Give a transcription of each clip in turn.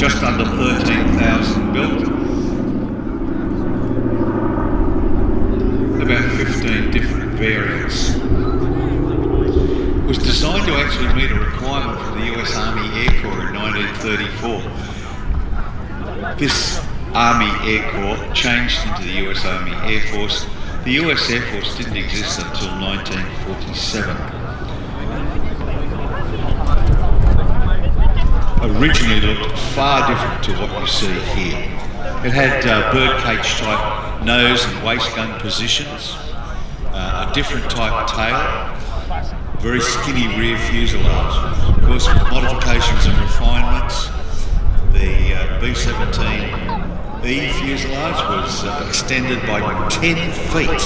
just under 13,000 built. About 15 different variants. It was designed to actually meet a requirement from the US Army Air Corps in 1934. This Army Air Corps changed into the US Army Air Force. The US Air Force didn't exist until 1947. Originally looked far different to what you see here. It had birdcage type nose and waist gun positions, a different type tail, very skinny rear fuselage. Of course, with modifications and refinements, the B-17-B fuselage was extended by 10 feet,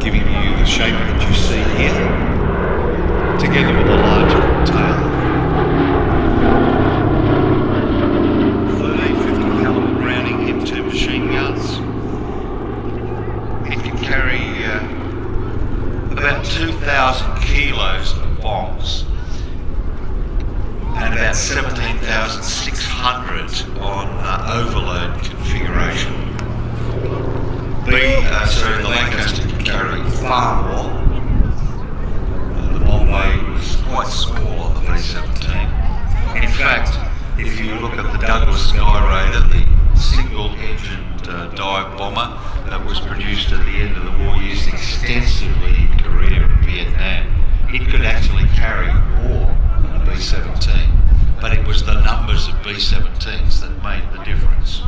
giving you the shape that you see here, together with a larger tail. 1350 caliber Browning M2 machine guns. It can carry about 2,000 kilos of bombs and about 17,600 on overload configuration. The Lancaster can carry far more. The bomb bay was quite small on the B-17. In fact, if you look at the Douglas Sky Raider, the single-engined dive bomber that was produced at the end of the war, used extensively in Korea and Vietnam, it could actually carry more than a B-17, but it was the numbers of B-17s that made the difference.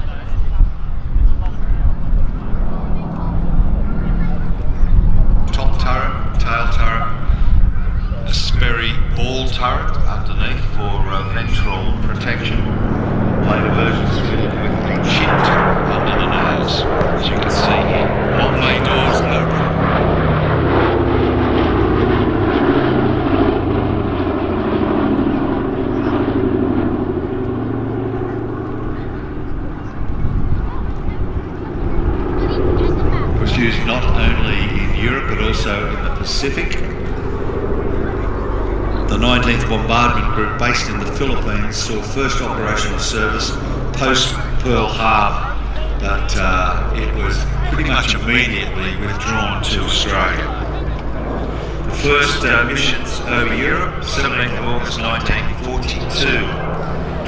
Top turret, tail turret, a Sperry ball turret underneath for ventral protection. Later versions fitted with a chin turret under the nose, as you can see here. Long bay doors open. Was used not only in Europe but also in the Pacific. The 19th Bombardment Group, based in the Philippines, saw first operational service post-Pearl Harbor, but it was pretty much immediately withdrawn to Australia. The first missions over Europe, 17th of August 1942.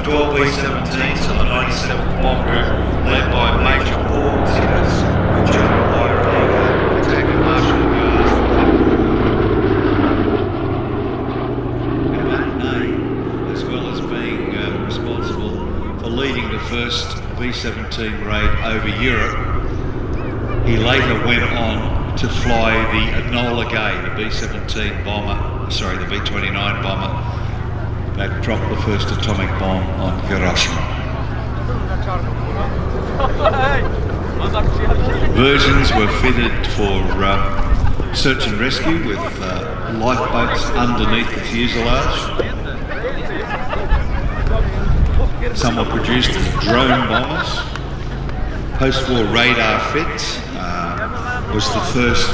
12 B-17s of the 97th Bomb Group, led by Major Paul Simmons, General attacking Marshal Guards. Responsible for leading the first B-17 raid over Europe. He later went on to fly the Enola Gay, the B-17 bomber, sorry, the B-29 bomber that dropped the first atomic bomb on Hiroshima. Versions were fitted for search and rescue with lifeboats underneath the fuselage. Some were produced as drone bombers. Post-war radar fit was the first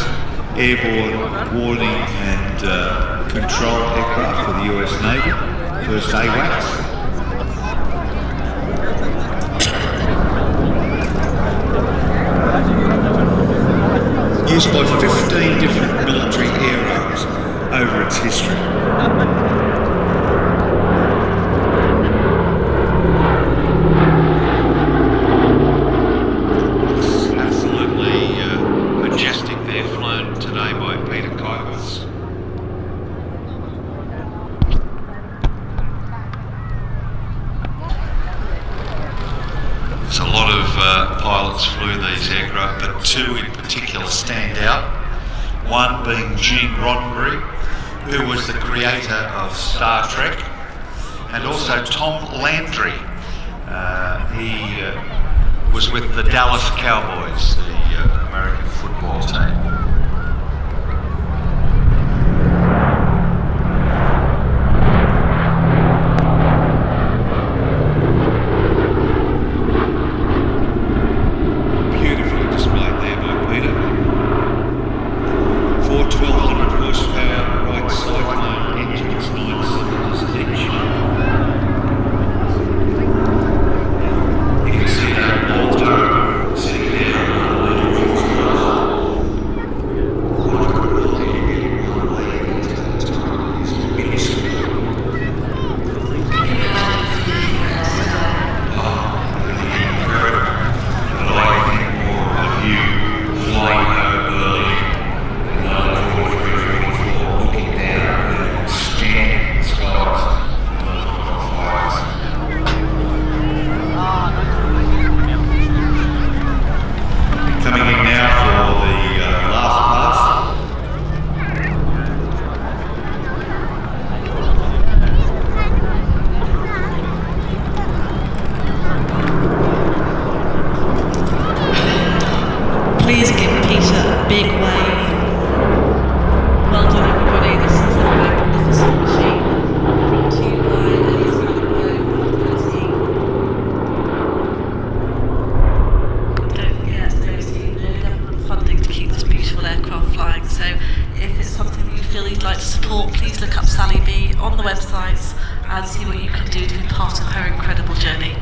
airborne warning and control aircraft for the US Navy, first AWACS. Used by 15 different military aircraft over its history. Pilots flew these aircraft, but two in particular stand out. One being Gene Roddenberry, who was the creator of Star Trek, and also Tom Landry. He was with the Dallas Cowboys, the American football team. her incredible journey.